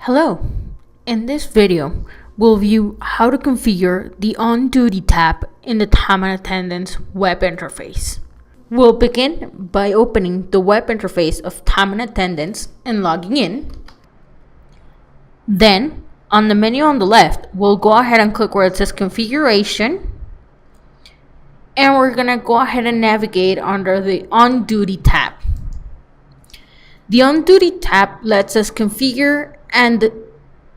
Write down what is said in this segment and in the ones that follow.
Hello! In this video, we'll view how to configure the On Duty tab in the Time and Attendance web interface. We'll begin by opening the web interface of Time and Attendance and logging in. Then, on the menu on the left, we'll go ahead and click where it says Configuration, and we're going to go ahead and navigate under the On Duty tab. The On Duty tab lets us configure and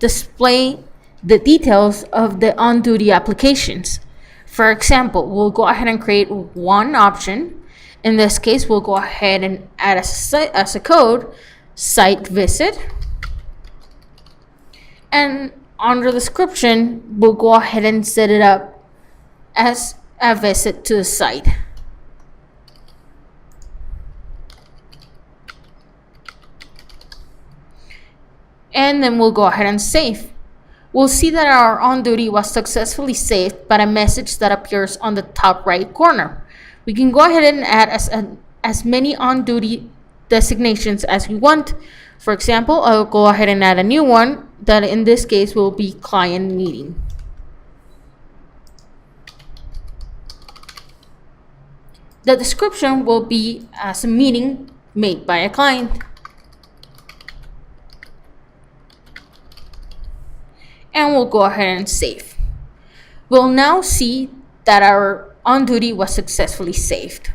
display the details of the on-duty applications. For example, we'll go ahead and create one option. In this case, we'll go ahead and add as a code site visit. And under description, we'll go ahead and set it up as a visit to the site. And then we'll go ahead and save. We'll see that our on duty was successfully saved by a message that appears on the top right corner. We can go ahead and add as many on duty designations as we want. For example, I'll go ahead and add a new one that in this case will be client meeting. The description will be as a meeting made by a client. And we'll go ahead and save. We'll now see that our on duty was successfully saved.